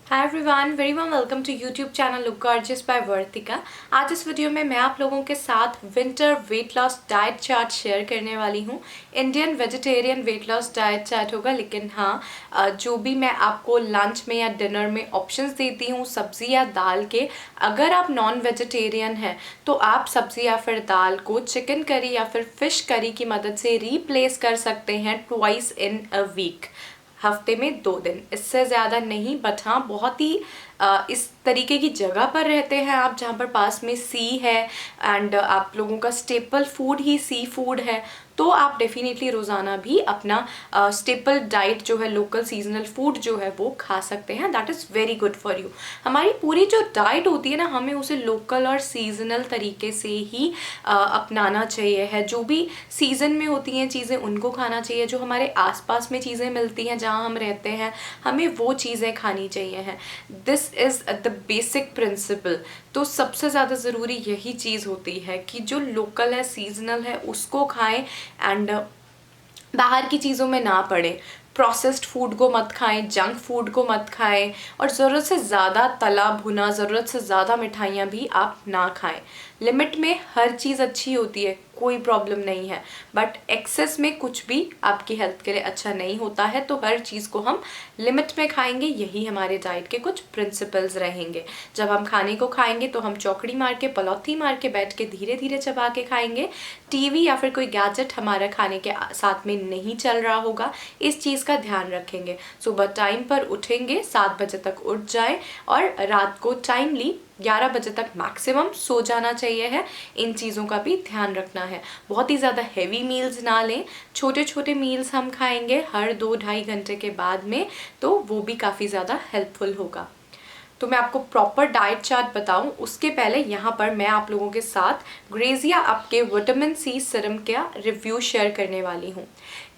Hi everyone, very warm welcome to YouTube channel Gorgeous by Vartika. आज इस video में मैं आप लोगों के साथ winter weight loss diet chart share करने वाली हूँ। Indian vegetarian weight loss diet chart होगा, लेकिन हाँ, जो भी मैं आपको लंच में या डिनर में ऑप्शंस देती हूँ सब्जी या दाल के, अगर आप नॉन वेजिटेरियन हैं तो आप सब्जी या फिर दाल को चिकन करी या फिर फिश करी की मदद से रिप्लेस कर सकते हैं ट्वाइस इन अ वीक, हफ्ते में 2 दिन, इससे ज़्यादा नहीं। बट हाँ, बहुत ही इस तरीके की जगह पर रहते हैं आप जहाँ पर पास में सी है एंड आप लोगों का स्टेपल फूड ही सी फूड है, तो आप डेफिनेटली रोज़ाना भी अपना स्टेपल डाइट जो है, लोकल सीजनल फूड जो है वो खा सकते हैं। That is very good for you. हमारी पूरी जो डाइट होती है ना, हमें उसे लोकल और सीजनल तरीके से ही अपनाना चाहिए है। जो भी सीज़न में होती हैं चीज़ें उनको खाना चाहिए, जो हमारे आसपास में चीज़ें मिलती हैं जहाँ हम रहते हैं हमें वो चीज़ें खानी चाहिए हैं। This is the basic principle. तो सबसे ज़्यादा ज़रूरी यही चीज़ होती है कि जो लोकल है, सीजनल है, उसको खाएं एंड बाहर की चीज़ों में ना पड़े। प्रोसेस्ड फूड को मत खाएं, जंक फूड को मत खाएं, और ज़रूरत से ज़्यादा तला भुना, ज़रूरत से ज़्यादा मिठाइयाँ भी आप ना खाएं। लिमिट में हर चीज़ अच्छी होती है, कोई प्रॉब्लम नहीं है, बट एक्सेस में कुछ भी आपकी हेल्थ के लिए अच्छा नहीं होता है। तो हर चीज़ को हम लिमिट में खाएंगे, यही हमारे डाइट के कुछ प्रिंसिपल्स रहेंगे। जब हम खाने को खाएंगे तो हम चौकड़ी मार के, पलौथी मार के बैठ के धीरे धीरे चबा के खाएंगे। टीवी या फिर कोई गैजेट हमारा खाने के साथ में नहीं चल रहा होगा, इस चीज़ का ध्यान रखेंगे। सुबह टाइम पर उठेंगे, 7 बजे तक उठ जाए, और रात को टाइमली 11 बजे तक मैक्सिमम सो जाना चाहिए है। इन चीज़ों का भी ध्यान रखना है। बहुत ही ज़्यादा हैवी मील्स ना लें, छोटे छोटे मील्स हम खाएंगे हर 2-2.5 घंटे के बाद में, तो वो भी काफ़ी ज़्यादा हेल्पफुल होगा। तो मैं आपको प्रॉपर डाइट चार्ट बताऊं उसके पहले यहाँ पर मैं आप लोगों के साथ ग्रेजिया आपके विटामिन सी सीरम का रिव्यू शेयर करने वाली हूँ।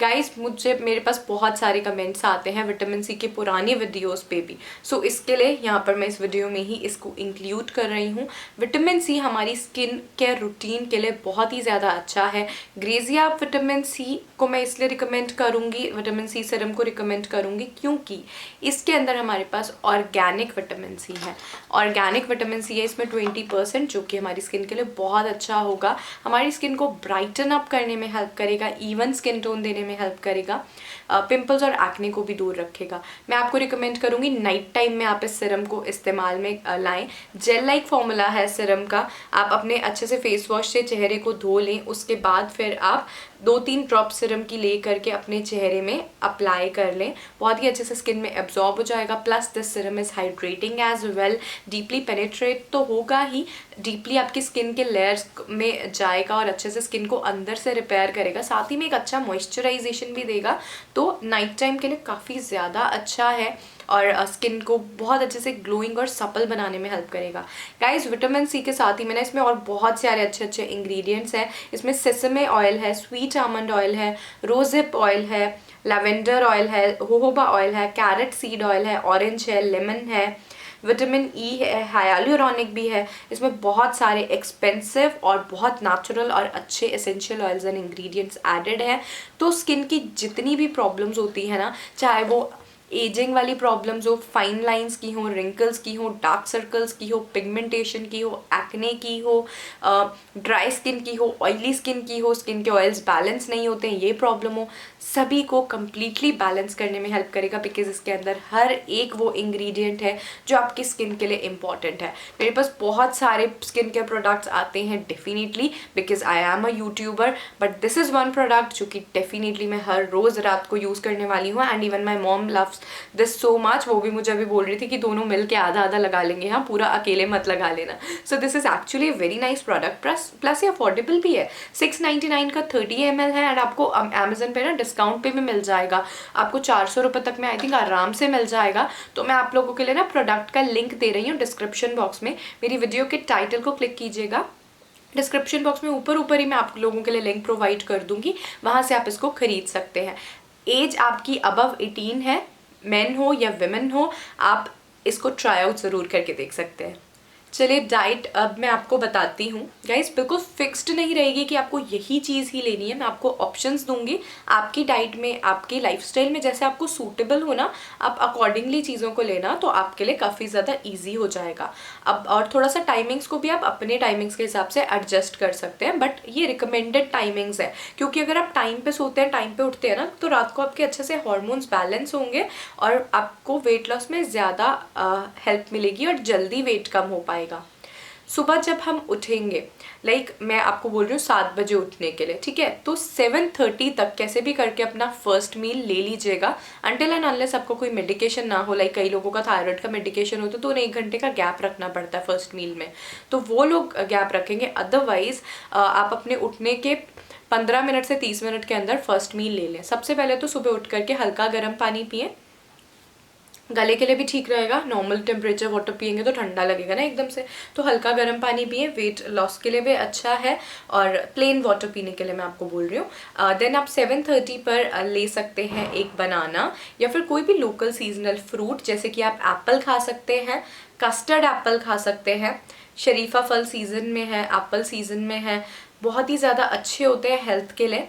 गाइस, मेरे पास बहुत सारे कमेंट्स आते हैं विटामिन सी के पुराने वीडियोस पे भी, सो इसके लिए यहाँ पर मैं इस वीडियो में ही इसको इंक्लूड कर रही हूँ। विटामिन सी हमारी स्किन केयर रूटीन के लिए बहुत ही ज़्यादा अच्छा है। ग्रेजिया विटामिन सी को मैं इसलिए रिकमेंड करूँगी, विटामिन सी सीरम को रिकमेंड करूँगी, क्योंकि इसके अंदर हमारे पास ऑर्गेनिक विटामिन सी है। ऑर्गेनिक विटामिन सी है इसमें 20%, जो कि हमारी स्किन के लिए बहुत अच्छा होगा। हमारी स्किन को ब्राइटन अप करने में हेल्प करेगा, इवन स्किन टोन देने में हेल्प करेगा, पिंपल्स और एक्ने को भी दूर रखेगा। मैं आपको रिकमेंड करूँगी नाइट टाइम में आप इस सीरम को इस्तेमाल में लाएं। जेल लाइक फॉर्मूला है सीरम का। आप अपने अच्छे से फेस वॉश से चेहरे को धो लें, उसके बाद फिर आप 2-3 ड्रॉप सीरम की ले करके अपने चेहरे में अप्लाई कर लें। बहुत ही अच्छे से स्किन में एब्जॉर्ब हो जाएगा। Plus this serum is hydrating as well, deeply penetrate तो होगा ही, डीपली आपकी स्किन के लेयर्स में जाएगा और अच्छे से स्किन को अंदर से रिपेयर करेगा, साथ ही में एक अच्छा मॉइस्चराइजेशन भी देगा। तो नाइट टाइम के लिए काफ़ी ज़्यादा अच्छा है और स्किन को बहुत अच्छे से ग्लोइंग और सपल बनाने में हेल्प करेगा। गाइस, विटामिन सी के साथ ही मैंने इसमें और बहुत सारे अच्छे अच्छे इंग्रेडिएंट्स हैं। इसमें सेसमे ऑयल है, स्वीट आमंड ऑयल है, रोज़हिप ऑयल है, लैवेंडर ऑयल है, जोहोबा ऑयल है, कैरेट सीड ऑयल है, ऑरेंज है, लेमन है, विटामिन ई है, हाइलुरोनिक भी है। इसमें बहुत सारे एक्सपेंसिव और बहुत नेचुरल और अच्छे essential oils and ingredients added है। तो स्किन की जितनी भी प्रॉब्लम्स होती है ना, चाहे वो एजिंग वाली प्रॉब्लम्स हो, फाइन लाइंस की हो, रिंकल्स की हो, डार्क सर्कल्स की हो, पिगमेंटेशन की हो, एक्ने की हो, ड्राई स्किन की हो, ऑयली स्किन की हो, स्किन के ऑयल्स बैलेंस नहीं होते हैं, ये प्रॉब्लम हो, सभी को कम्प्लीटली बैलेंस करने में हेल्प करेगा। बिकॉज इसके अंदर हर एक वो इंग्रेडिएंट है जो आपकी स्किन के लिए इम्पॉर्टेंट है। मेरे पास बहुत सारे स्किन केयर प्रोडक्ट्स आते हैं definitely, because I am a YouTuber, but this is one product जो कि डेफिनेटली मैं हर रोज़ रात को यूज़ करने वाली हूँ। And even my mom loves this so much. वो भी मुझे अभी बोल रही थी कि दोनों मिल के आधा आधा लगा लेंगे, हाँ, पूरा अकेले मत लगा लेना। So this is actually very nice product, plus ये अफोर्डेबल भी है। 699 का 30 ml है एंड आपको अमेजन पे ना डिस्काउंट पे भी मिल जाएगा। आपको 400 रुपये तक में आई थिंक आराम से मिल जाएगा। तो मैं आप लोगों के लिए ना प्रोडक्ट का लिंक दे रही हूँ डिस्क्रिप्शन बॉक्स में। मेरी वीडियो के टाइटल को क्लिक कीजिएगा, डिस्क्रिप्शन बॉक्स में ऊपर ही मैं आप लोगों के लिए लिंक प्रोवाइड कर दूंगी, वहाँ से आप इसको खरीद सकते हैं। एज आपकी अबव 18 है, मेन हो या विमेन हो, आप इसको ट्राई आउट ज़रूर करके देख सकते हैं। चलिए डाइट अब मैं आपको बताती हूँ गाइस, बिल्कुल फिक्स्ड नहीं रहेगी कि आपको यही चीज़ ही लेनी है। मैं आपको ऑप्शंस दूंगी, आपकी डाइट में, आपकी लाइफस्टाइल में जैसे आपको सूटेबल हो ना, आप अकॉर्डिंगली चीज़ों को लेना, तो आपके लिए काफ़ी ज़्यादा ईजी हो जाएगा। अब और थोड़ा सा टाइमिंग्स को भी आप अपने टाइमिंग्स के हिसाब से एडजस्ट कर सकते हैं, बट ये रिकमेंडेड टाइमिंग्स है, क्योंकि अगर आप टाइम पे सोते हैं, टाइम पे उठते हैं ना, तो रात को आपके अच्छे से हॉर्मोन्स बैलेंस होंगे और आपको वेट लॉस में ज़्यादा हेल्प मिलेगी और जल्दी वेट कम हो पाएगा। सुबह जब हम उठेंगे, मैं आपको बोल रही हूँ 7 बजे उठने के लिए, ठीक है, तो 7:30 तक कैसे भी करके अपना फर्स्ट मील ले लीजिएगा, अनटिल एंड अनलेस आपको कोई मेडिकेशन ना हो। कई लोगों का थायराइड का मेडिकेशन होता है तो उन्हें 1 घंटे का गैप रखना पड़ता है फर्स्ट मील में, तो वो लोग गैप रखेंगे। अदरवाइज आप अपने उठने के 15 मिनट से 30 मिनट के अंदर फर्स्ट मील ले लें। सबसे पहले तो सुबह उठ करके हल्का गर्म पानी पिए, गले के लिए भी ठीक रहेगा। नॉर्मल टेम्परेचर वाटर पियेंगे तो ठंडा लगेगा ना एकदम से, तो हल्का गर्म पानी पिए, वेट लॉस के लिए भी अच्छा है। और प्लेन वाटर पीने के लिए मैं आपको बोल रही हूँ। देन आप 7:30 पर ले सकते हैं एक बनाना या फिर कोई भी लोकल सीजनल फ्रूट, जैसे कि आप एप्पल खा सकते हैं, कस्टर्ड एप्पल खा सकते हैं। शरीफा फल सीजन में है, एप्पल सीजन में है, बहुत ही ज़्यादा अच्छे होते हैं हेल्थ के लिए,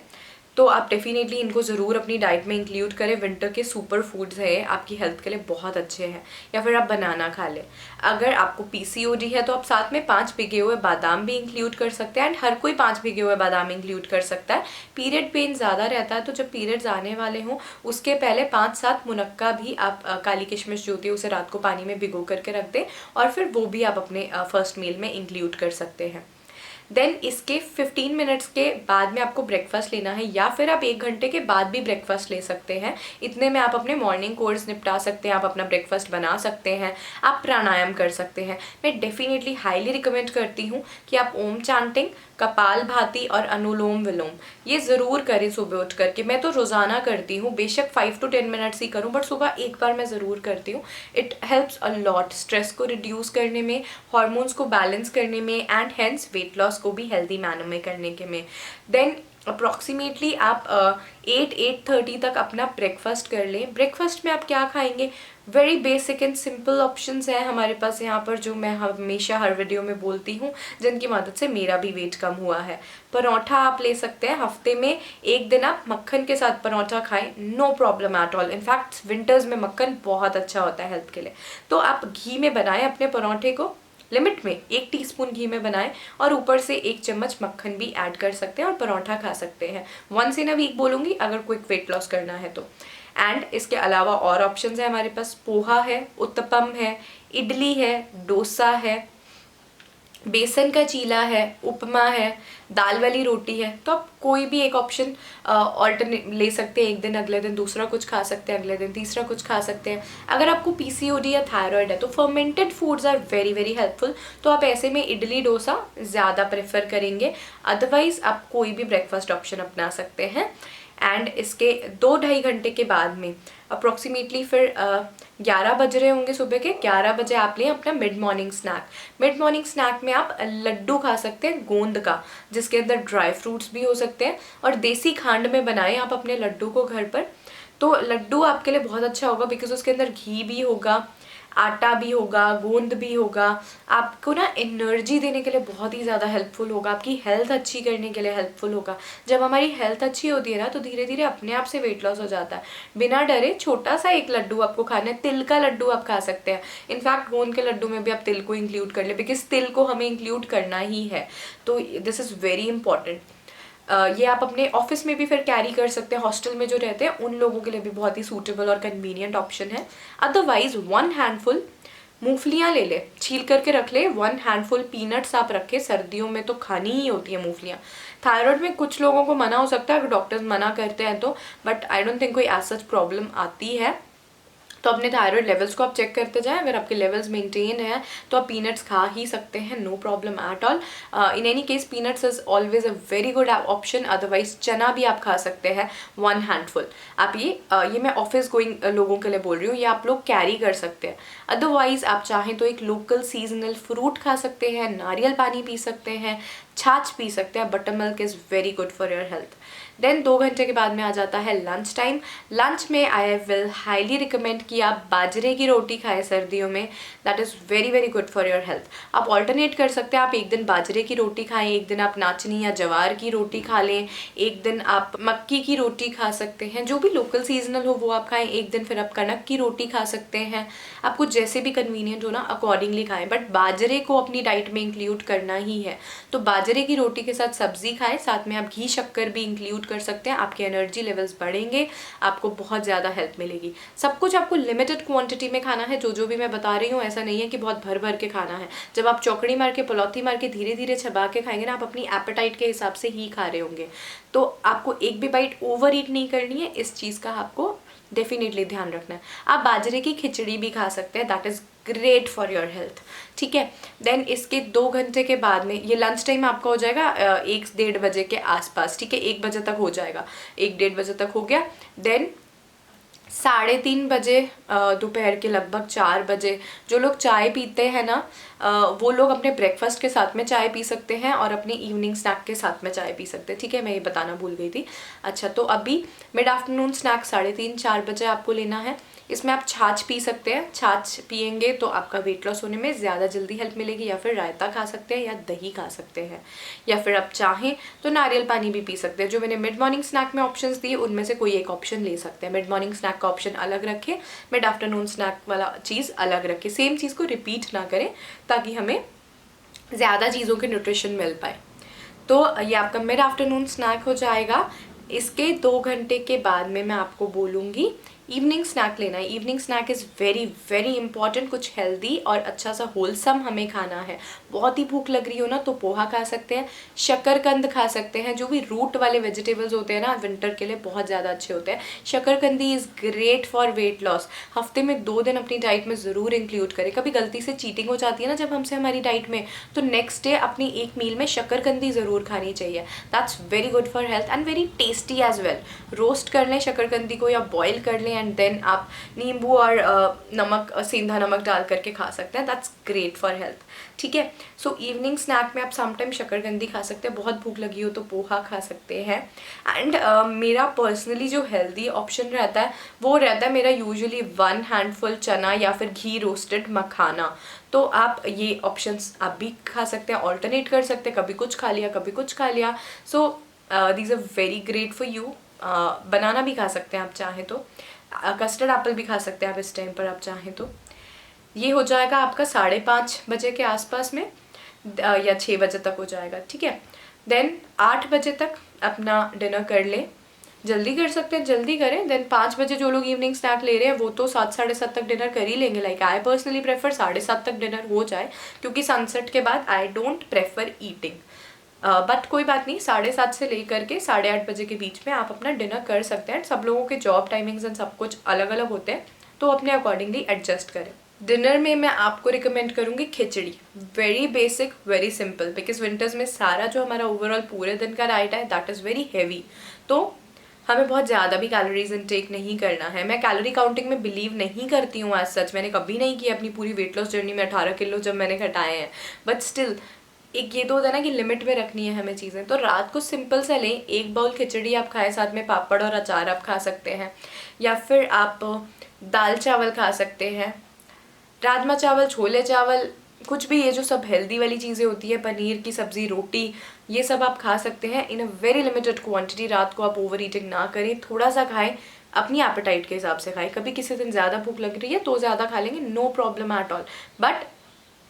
तो आप डेफिनेटली इनको ज़रूर अपनी डाइट में इंक्लूड करें। विंटर के सुपर फूड्स हैं, आपकी हेल्थ के लिए बहुत अच्छे हैं। या फिर आप बनाना खा लें। अगर आपको PCOD है तो आप साथ में 5 भिगे हुए बादाम भी इंक्लूड कर सकते हैं, एंड हर कोई 5 भिगे हुए बादाम इंक्लूड कर सकता है। पीरियड पेन ज़्यादा रहता है तो जब पीरियड्स आने वाले हों उसके पहले 5-7 मुनक्का भी आप काली किशमिश जो होती है उसे रात को पानी में भिगो करके रख दें, और फिर वो भी आप अपने फर्स्ट मील में इंक्लूड कर सकते हैं। देन इसके 15 मिनट्स के बाद में आपको ब्रेकफास्ट लेना है, या फिर आप 1 घंटे के बाद भी ब्रेकफास्ट ले सकते हैं। इतने में आप अपने मॉर्निंग कोर्स निपटा सकते हैं, आप अपना ब्रेकफास्ट बना सकते हैं, आप प्राणायाम कर सकते हैं। मैं डेफिनेटली हाईली रिकमेंड करती हूँ कि आप ओम चांटिंग, कपाल भाती और अनुलोम विलोम ये ज़रूर करें सुबह उठ करके। मैं तो रोज़ाना करती हूँ, बेशक 5 to 10 मिनट्स ही करूँ, बट सुबह एक बार मैं ज़रूर करती हूँ। It helps a lot stress को रिड्यूस करने में, हॉर्मोन्स को बैलेंस करने में, एंड हेंस वेट लॉस को भी हेल्दी मैनर में करने के में। देन अप्रॉक्सीमेटली आप 8-8:30 तक अपना ब्रेकफास्ट कर लें। ब्रेकफास्ट में आप क्या खाएंगे? Very basic and simple options हैं हमारे पास यहाँ पर, जो मैं हमेशा हर वीडियो में बोलती हूँ, जिनकी मदद से मेरा भी वेट कम हुआ है। परोठा आप ले सकते हैं, हफ्ते में 1 दिन आप मक्खन के साथ परोठा खाएं, no problem at all. In fact winters में मक्खन बहुत अच्छा होता है हेल्थ के लिए। तो आप घी में बनाएं अपने परोठे को, लिमिट में 1 टीस्पून घी में बनाएं, और ऊपर से 1 चम्मच मक्खन भी ऐड कर सकते हैं और परोठा खा सकते हैं। वंस इन अ वीक बोलूँगी अगर क्विक वेट लॉस करना है तो। एंड इसके अलावा और ऑप्शंस है हमारे पास, पोहा है, उत्तपम है, इडली है, डोसा है, बेसन का चीला है, उपमा है, दाल वाली रोटी है। तो आप कोई भी एक ऑप्शन ऑल्टरनेट ले सकते हैं। एक दिन अगले दिन दूसरा कुछ खा सकते हैं, अगले दिन तीसरा कुछ खा सकते हैं। अगर आपको PCOD या थायराइड है तो fermented foods are very very helpful, तो आप ऐसे में इडली डोसा ज़्यादा प्रेफर करेंगे। अदरवाइज आप कोई भी ब्रेकफास्ट ऑप्शन अपना सकते हैं। एंड इसके 2-2.5 घंटे के बाद में अप्रॉक्सीमेटली फिर 11 बज रहे होंगे सुबह के, 11 बजे आप लें अपना mid morning snack. Mid morning snack में आप लड्डू खा सकते हैं गोंद का, जिसके अंदर ड्राई फ्रूट्स भी हो सकते हैं, और देसी खांड में बनाएं आप अपने लड्डू को घर पर। तो लड्डू आपके लिए बहुत अच्छा होगा, बिकॉज उसके अंदर घी भी होगा, आटा भी होगा, गोंद भी होगा, आपको ना एनर्जी देने के लिए बहुत ही ज़्यादा हेल्पफुल होगा, आपकी हेल्थ अच्छी करने के लिए हेल्पफुल होगा। जब हमारी हेल्थ अच्छी होती है ना तो धीरे धीरे अपने आप से वेट लॉस हो जाता है। बिना डरे छोटा सा एक लड्डू आपको खाना है, तिल का लड्डू आप खा सकते हैं। इनफैक्ट गोंद के लड्डू में भी आप तिल को इंक्लूड कर ले, बिकॉज तिल को हमें इंक्लूड करना ही है, तो दिस इज़ वेरी इंपॉर्टेंट। ये आप अपने ऑफिस में भी फिर कैरी कर सकते हैं, हॉस्टल में जो रहते हैं उन लोगों के लिए भी बहुत ही सूटेबल और कन्वीनियंट ऑप्शन है। अदरवाइज 1 हैंडफुल मूंगफलियाँ ले ले, छील करके रख ले। 1 हैंडफुल पीनट्स आप रखे, सर्दियों में तो खानी ही होती है मूंगफलियाँ। थायराइड में कुछ लोगों को मना हो सकता है अगर डॉक्टर्स मना करते हैं तो, बट आई डोंट थिंक कोई एज सच प्रॉब्लम आती है। तो अपने थायराइड लेवल्स को आप चेक करते जाएं, अगर आपके लेवल्स मेंटेन है तो आप पीनट्स खा ही सकते हैं, no problem at all. In any case peanuts is always a very good option. Otherwise चना भी आप खा सकते हैं 1 हैंडफुल। आप ये मैं ऑफिस गोइंग लोगों के लिए बोल रही हूँ, ये आप लोग कैरी कर सकते हैं। अदरवाइज आप चाहें तो एक लोकल सीजनल फ्रूट खा सकते हैं, नारियल पानी पी सकते हैं, छाछ पी सकते हैं, butter milk is very good for your health. Then 2 घंटे के बाद में आ जाता है लंच टाइम। लंच में आई विल हाईली रिकमेंड कि आप बाजरे की रोटी खाएं सर्दियों में, that is very very good for your health. आप ऑल्टरनेट कर सकते हैं, आप एक दिन बाजरे की रोटी खाएं, एक दिन आप नाचनी या जवार की रोटी खा लें, एक दिन आप मक्की की रोटी खा सकते हैं, जो भी लोकल सीजनल हो वो आप खाएं, एक दिन फिर आप कणक की रोटी खा सकते हैं। आपको जैसे भी कन्वीनियंट हो ना अकॉर्डिंगली खाएं, बट बाजरे को अपनी डाइट में इंक्लूड करना ही है। तो बाजरे की रोटी के साथ सब्जी खाएं, साथ में आप घी शक्कर भी इंक्लूड कर सकते हैं, आपके एनर्जी लेवल्स बढ़ेंगे, आपको बहुत ज़्यादा हेल्प मिलेगी। सब कुछ आपको लिमिटेड क्वांटिटी में खाना है, जो भी मैं बता रही हूँ ऐसा नहीं है कि बहुत भर भर के खाना है। जब आप चौकड़ी मार के पलौती मार के धीरे धीरे चबा के खाएंगे ना, आप अपनी एपेटाइट के हिसाब से ही खा रहे होंगे। तो आपको एक भी बाइट ओवर ईट नहीं करनी है, इस चीज़ का आपको डेफिनेटली ध्यान रखना है। आप बाजरे की खिचड़ी भी खा सकते हैं, that is great for your health, ठीक है। देन इसके 2 घंटे के बाद में ये लंच टाइम आपका हो जाएगा 1-1:30 बजे के आसपास, ठीक है, 1 बजे तक हो जाएगा, 1-1:30 बजे तक हो गया। देन 3:30 बजे दोपहर के लगभग 4 बजे जो लोग चाय पीते हैं ना, वो लोग अपने ब्रेकफास्ट के साथ में चाय पी सकते हैं और अपने इवनिंग स्नैक के साथ में चाय पी सकते हैं, ठीक है, मैं ये बताना भूल गई थी। अच्छा, तो अभी मिड आफ्टरनून स्नैक 3:30-4 बजे आपको लेना है। इसमें आप छाछ पी सकते हैं, छाछ पियेंगे तो आपका वेट लॉस होने में ज़्यादा जल्दी हेल्प मिलेगी, या फिर रायता खा सकते हैं या दही खा सकते हैं, या फिर आप चाहें तो नारियल पानी भी पी सकते हैं। जो मैंने मिड मॉर्निंग स्नैक में ऑप्शंस दिए उनमें से कोई एक ऑप्शन ले सकते हैं। मिड मॉर्निंग स्नैक का ऑप्शन अलग रखें, मिड आफ्टरनून स्नैक वाला चीज़ अलग रखें, सेम चीज़ को रिपीट ना करें ताकि हमें ज़्यादा चीज़ों के न्यूट्रिशन मिल पाए। तो ये आपका मिड आफ्टरनून स्नैक हो जाएगा। इसके 2 घंटे के बाद में मैं आपको बोलूँगी इवनिंग स्नैक लेना है। Evening snack is very very important, कुछ हेल्दी और अच्छा सा होलसम हमें खाना है। बहुत ही भूख लग रही हो ना तो पोहा खा सकते हैं, शकरकंद खा सकते हैं, जो भी रूट वाले वेजिटेबल्स होते हैं ना विंटर के लिए बहुत ज़्यादा अच्छे होते हैं। शकरकंदी is great for weight loss. हफ्ते में 2 दिन अपनी डाइट में ज़रूर इंक्लूड करें। कभी गलती से चीटिंग हो जाती है ना जब हमसे हमारी डाइट में, तो नेक्स्ट डे अपनी एक मील में शकरकंदी ज़रूर खानी चाहिए। That's very good for health and very tasty as well. Roast कर लें शकरकंदी को या बॉयल कर लें एंड देन आप नींबू और नमक, सेंधा नमक डाल करके खा सकते हैं, दैट्स ग्रेट फॉर हेल्थ, ठीक है। सो इवनिंग स्नैक में आप समटाइम शकरकंदी खा सकते हैं, बहुत भूख लगी हो तो पोहा खा सकते हैं। एंड मेरा पर्सनली जो हेल्दी ऑप्शन रहता है वो रहता है मेरा यूजुअली 1 हैंडफुल चना या फिर घी रोस्टेड मखाना। तो आप ये ऑप्शंस आप भी खा सकते हैं, ऑल्टरनेट कर सकते हैं, कभी कुछ खा लिया कभी कुछ खा लिया। So these are very great for you. Banana भी खा सकते हैं आप चाहें तो, कस्टर्ड एप्पल भी खा सकते हैं आप इस टाइम पर आप चाहें तो। ये हो जाएगा आपका 5:30 बजे के आसपास में या 6 बजे तक हो जाएगा, ठीक है। देन 8 बजे तक अपना डिनर कर लें, जल्दी कर सकते हैं जल्दी करें। देन 5 बजे जो लोग इवनिंग स्नैक ले रहे हैं वो तो 7-7:30 तक डिनर कर ही लेंगे। लाइक आई पर्सनली प्रेफर 7:30 तक डिनर हो जाए, क्योंकि सनसेट के बाद I don't prefer eating. But कोई बात नहीं, 7:30 से लेकर के 8:30 बजे के बीच में आप अपना डिनर कर सकते हैं। सब लोगों के जॉब टाइमिंग्स एंड सब कुछ अलग अलग होते हैं, तो अपने अकॉर्डिंगली एडजस्ट करें। डिनर में मैं आपको रिकमेंड करूँगी खिचड़ी, very basic very simple, because winters में सारा जो हमारा ओवरऑल पूरे दिन का डाइट है दैट इज़ वेरी हैवी, तो हमें बहुत ज़्यादा भी कैलोरीज इनटेक नहीं करना है। मैं कैलोरी काउंटिंग में बिलीव नहीं करती हूँ, एज सच मैंने कभी नहीं किया अपनी पूरी वेट लॉस जर्नी में 18 किलो जब मैंने घटाए हैं, बट स्टिल एक ये तो होता है ना कि लिमिट में रखनी है हमें चीज़ें। तो रात को सिंपल सा लें, 1 बाउल खिचड़ी आप खाएं, साथ में पापड़ और अचार आप खा सकते हैं, या फिर आप दाल चावल खा सकते हैं, राजमा चावल, छोले चावल, कुछ भी, ये जो सब हेल्दी वाली चीज़ें होती है, पनीर की सब्ज़ी, रोटी, ये सब आप खा सकते हैं इन अ वेरी लिमिटेड क्वांटिटी। रात को आप ओवर ईटिंग ना करें, थोड़ा सा खाएं, अपनी एपेटाइट के हिसाब से खाएं। कभी किसी दिन ज़्यादा भूख लग रही है तो ज़्यादा खा लेंगे, no problem at all, but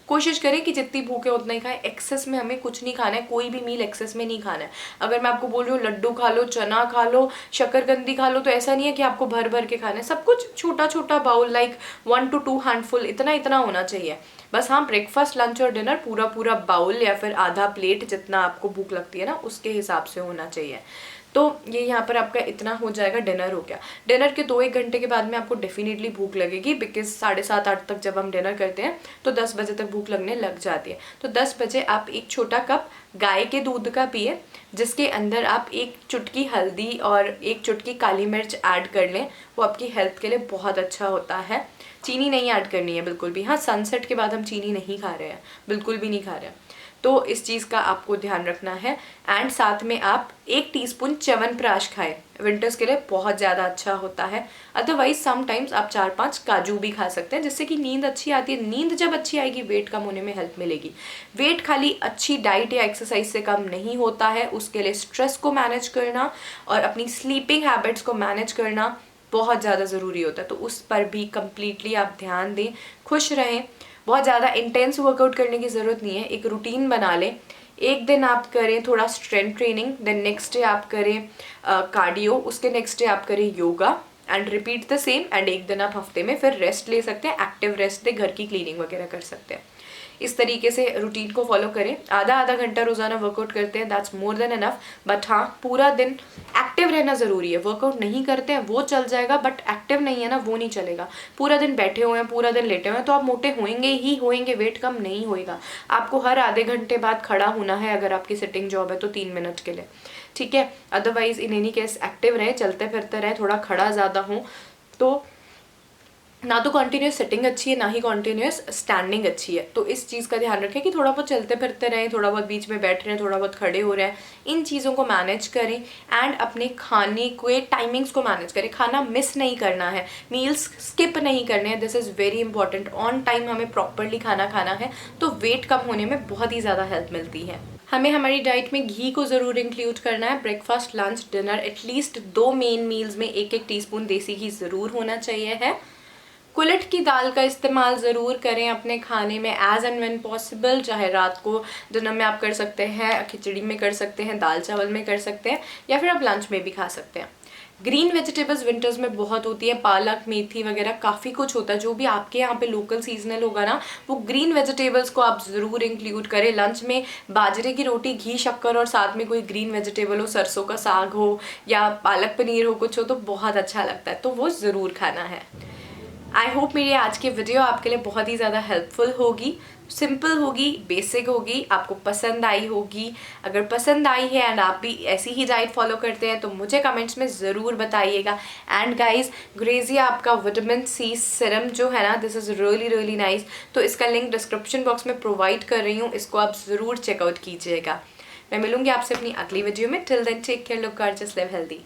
कोशिश करें कि जितनी भूख है उतना ही खाएं। एक्सेस में हमें कुछ नहीं खाना है, कोई भी मील एक्सेस में नहीं खाना है। अगर मैं आपको बोल रही हूँ लड्डू खा लो, चना खा लो, शकरकंदी खा लो, तो ऐसा नहीं है कि आपको भर भर के खाना है। सब कुछ छोटा छोटा बाउल, लाइक 1 to 2 हैंडफुल, इतना इतना होना चाहिए बस। हाँ, ब्रेकफास्ट लंच और डिनर पूरा पूरा बाउल या फिर आधा प्लेट, जितना आपको भूख लगती है ना उसके हिसाब से होना चाहिए। तो ये यहाँ पर आपका इतना हो जाएगा, डिनर हो गया। डिनर के 2-1 घंटे के बाद में आपको डेफिनेटली भूख लगेगी, बिकॉज 7:30-8 तक जब हम डिनर करते हैं तो 10 बजे तक भूख लगने लग जाती है। तो 10 बजे आप एक छोटा कप गाय के दूध का पिए, जिसके अंदर आप 1 चुटकी हल्दी और 1 चुटकी काली मिर्च ऐड कर लें, वो आपकी हेल्थ के लिए बहुत अच्छा होता है। चीनी नहीं ऐड करनी है बिल्कुल भी। हाँ, सनसेट के बाद हम चीनी नहीं खा रहे हैं, बिल्कुल भी नहीं खा रहे हैं। तो इस चीज़ का आपको ध्यान रखना है। एंड साथ में आप 1 टीस्पून च्यवनप्राश खाएं, विंटर्स के लिए बहुत ज़्यादा अच्छा होता है। अदरवाइज समटाइम्स आप 4-5 काजू भी खा सकते हैं, जिससे कि नींद अच्छी आती है। नींद जब अच्छी आएगी वेट कम होने में हेल्प मिलेगी। वेट खाली अच्छी डाइट या एक्सरसाइज से कम नहीं होता है, उसके लिए स्ट्रेस को मैनेज करना और अपनी स्लीपिंग हैबिट्स को मैनेज करना बहुत ज़्यादा ज़रूरी होता है। तो उस पर भी कम्प्लीटली आप ध्यान दें, खुश रहें। बहुत ज़्यादा इंटेंस वर्कआउट करने की ज़रूरत नहीं है, एक रूटीन बना लें। एक दिन आप करें थोड़ा strength training, then next day आप करें कार्डियो, उसके नेक्स्ट डे आप करें yoga and repeat the same. And एक दिन आप हफ्ते में फिर रेस्ट ले सकते हैं, एक्टिव रेस्ट दे, घर की क्लीनिंग वगैरह कर सकते हैं। इस तरीके से रूटीन को फॉलो करें। आधा घंटा रोजाना वर्कआउट करते हैं, that's more than enough. But हाँ, पूरा दिन एक्टिव रहना ज़रूरी है। वर्कआउट नहीं करते हैं वो चल जाएगा, बट एक्टिव नहीं है ना, वो नहीं चलेगा। पूरा दिन बैठे हुए हैं, पूरा दिन लेटे हुए हैं, तो आप मोटे होंगे ही होंगे, वेट कम नहीं होएगा। आपको हर आधे घंटे बाद खड़ा होना है, अगर आपकी सिटिंग जॉब है तो 3 मिनट के लिए, ठीक है। Otherwise in any case active रहे, चलते फिरते रहे, थोड़ा खड़ा ज़्यादा हो। तो ना तो कॉन्टिन्यूस सिटिंग अच्छी है, ना ही कॉन्टिन्यूस स्टैंडिंग अच्छी है। तो इस चीज़ का ध्यान रखें कि थोड़ा बहुत चलते फिरते रहें, थोड़ा बहुत बीच में बैठ रहे हैं, थोड़ा बहुत खड़े हो रहे हैं। इन चीज़ों को मैनेज करें एंड अपने खाने के टाइमिंग्स को मैनेज करें। खाना मिस नहीं करना है, मील्स स्किप नहीं करने हैं, this is very important. On time हमें प्रॉपरली खाना खाना है, तो वेट कम होने में बहुत ही ज़्यादा हेल्प मिलती है। हमें हमारी डाइट में घी को ज़रूर इंक्लूड करना है। Breakfast, lunch, dinner, at least 2 main meals में 1-1 टीस्पून देसी घी ज़रूर होना चाहिए है। कुलट की दाल का इस्तेमाल ज़रूर करें अपने खाने में एज एंड व्हेन पॉसिबल। चाहे रात को डिनर में आप कर सकते हैं, खिचड़ी में कर सकते हैं, दाल चावल में कर सकते हैं, या फिर आप लंच में भी खा सकते हैं। ग्रीन वेजिटेबल्स विंटर्स में बहुत होती है, पालक, मेथी वगैरह काफ़ी कुछ होता है। जो भी आपके यहाँ पे लोकल सीजनल होगा ना, वो ग्रीन वेजिटेबल्स को आप ज़रूर इंक्लूड करें। लंच में बाजरे की रोटी, घी, शक्कर और साथ में कोई ग्रीन वेजिटेबल हो, सरसों का साग हो या पालक पनीर हो, कुछ हो, तो बहुत अच्छा लगता है। तो वो ज़रूर खाना है। आई होप मेरी आज की वीडियो आपके लिए बहुत ही ज़्यादा हेल्पफुल होगी, सिंपल होगी, बेसिक होगी, आपको पसंद आई होगी। अगर पसंद आई है एंड आप भी ऐसी ही डाइट फॉलो करते हैं तो मुझे कमेंट्स में ज़रूर बताइएगा। एंड गाइज, ग्रेजिया आपका विटामिन सी सीरम जो है ना, this is really really nice. तो इसका लिंक डिस्क्रिप्शन बॉक्स में प्रोवाइड कर रही हूँ, इसको आप ज़रूर चेकआउट कीजिएगा। मैं मिलूंगी आपसे अपनी अगली वीडियो में। Till then take care, look gorgeous, live healthy.